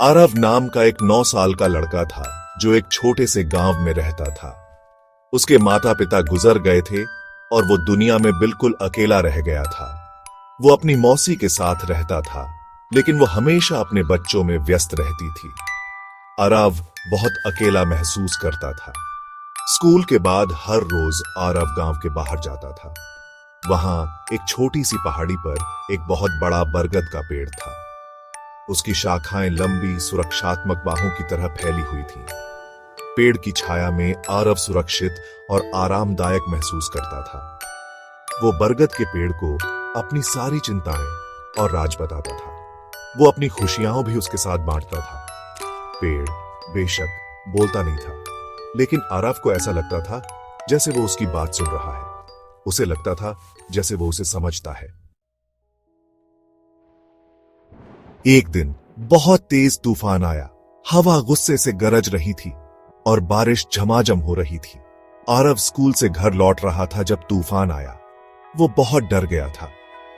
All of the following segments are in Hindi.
आरव नाम का एक 9 साल का लड़का था जो एक छोटे से गांव में रहता था। उसके माता पिता गुजर गए थे और वो दुनिया में बिल्कुल अकेला रह गया था। वो अपनी मौसी के साथ रहता था, लेकिन वो हमेशा अपने बच्चों में व्यस्त रहती थी। आरव बहुत अकेला महसूस करता था। स्कूल के बाद हर रोज आरव गांव के बाहर जाता था। वहां एक छोटी सी पहाड़ी पर एक बहुत बड़ा बरगद का पेड़ था। उसकी शाखाएं लंबी सुरक्षात्मक बाहों की तरह फैली हुई थीं। पेड़ की छाया में आरव सुरक्षित और आरामदायक महसूस करता था। वो बरगद के पेड़ को अपनी सारी चिंताएं और राज बताता था। वो अपनी खुशियां भी उसके साथ बांटता था। पेड़ बेशक बोलता नहीं था, लेकिन आरव को ऐसा लगता था जैसे वो उसकी बात सुन रहा है। उसे लगता था जैसे वो उसे समझता है। एक दिन बहुत तेज तूफान आया। हवा गुस्से से गरज रही थी और बारिश झमाझम हो रही थी। आरव स्कूल से घर लौट रहा था जब तूफान आया। वो बहुत डर गया था।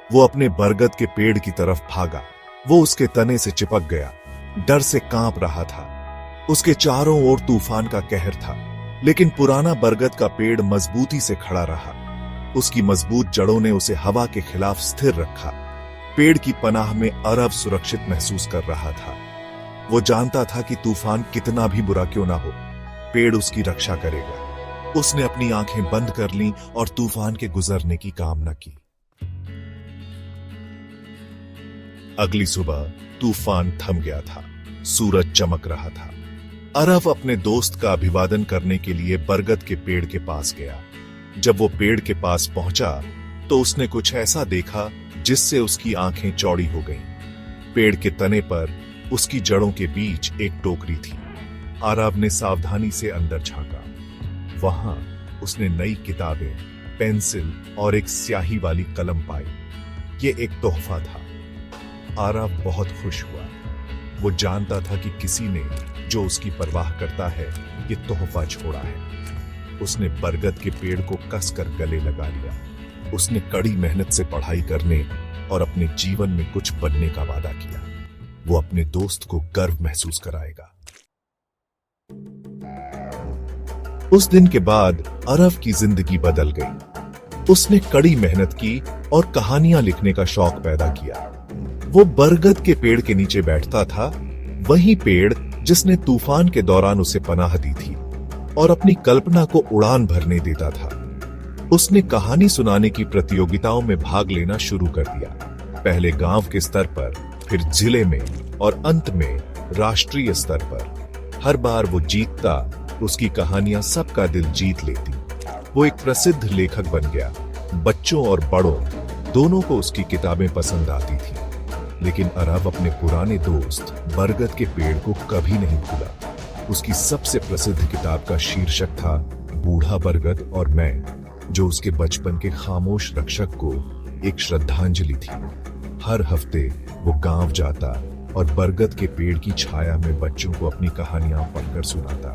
वो अपने बरगद के पेड़ की तरफ भागा। वो उसके तने से चिपक गया, डर से कांप रहा था। उसके चारों ओर तूफान का कहर था, लेकिन पुराना बरगद का पेड़ मजबूती से खड़ा रहा। उसकी मजबूत जड़ों ने उसे हवा के खिलाफ स्थिर रखा। पेड़ की पनाह में आरव सुरक्षित महसूस कर रहा था। वो जानता था कि तूफान कितना भी बुरा क्यों ना हो, पेड़ उसकी रक्षा करेगा। उसने अपनी आंखें बंद कर लीं और तूफान के गुजरने की कामना की। अगली सुबह तूफान थम गया था। सूरज चमक रहा था। आरव अपने दोस्त का अभिवादन करने के लिए बरगद के पेड़ के पास गया। जब वो पेड़ के पास पहुंचा तो उसने कुछ ऐसा देखा जिससे उसकी आंखें चौड़ी हो गईं। पेड़ के तने पर उसकी जड़ों के बीच एक टोकरी थी। आरव ने सावधानी से अंदर झांका। वहां उसने नई किताबें, पेंसिल और एक स्याही वाली कलम पाई। ये एक तोहफा था। आरव बहुत खुश हुआ। वो जानता था कि किसी ने जो उसकी परवाह करता है ये तोहफा छोड़ा है। उसने बरगद के पेड़ को कसकर गले लगा लिया। उसने कड़ी मेहनत से पढ़ाई करने और अपने जीवन में कुछ बनने का वादा किया। वो अपने दोस्त को गर्व महसूस कराएगा। उस दिन के बाद आरव की जिंदगी बदल गई। उसने कड़ी मेहनत की और कहानियां लिखने का शौक पैदा किया। वो बरगद के पेड़ के नीचे बैठता था, वही पेड़ जिसने तूफान के दौरान उसे पनाह दी थी, और अपनी कल्पना को उड़ान भरने देता था। उसने कहानी सुनाने की प्रतियोगिताओं में भाग लेना शुरू कर दिया। पहले गांव के स्तर पर, फिर जिले में और अंत में राष्ट्रीय स्तर पर। हर बार वो जीतता, उसकी कहानियां सबका दिल जीत लेती। वो एक प्रसिद्ध लेखक बन गया। बच्चों और बड़ों दोनों को उसकी किताबें पसंद आती थी। लेकिन आरव अपने पुराने दोस्त बरगद के पेड़ को कभी नहीं भूला। उसकी सबसे प्रसिद्ध किताब का शीर्षक था बूढ़ा बरगद और मैं, जो उसके बचपन के खामोश रक्षक को एक श्रद्धांजलि थी। हर हफ्ते वो गांव जाता और बरगद के पेड़ की छाया में बच्चों को अपनी कहानियां पढ़कर सुनाता।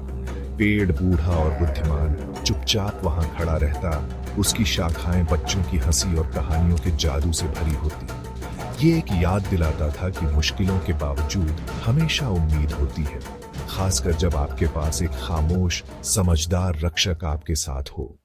पेड़ बूढ़ा और बुद्धिमान चुपचाप वहां खड़ा रहता। उसकी शाखाएं बच्चों की हंसी और कहानियों के जादू से भरी होती। ये एक याद दिलाता था कि मुश्किलों के बावजूद हमेशा उम्मीद होती है, खासकर जब आपके पास एक खामोश समझदार रक्षक आपके साथ हो।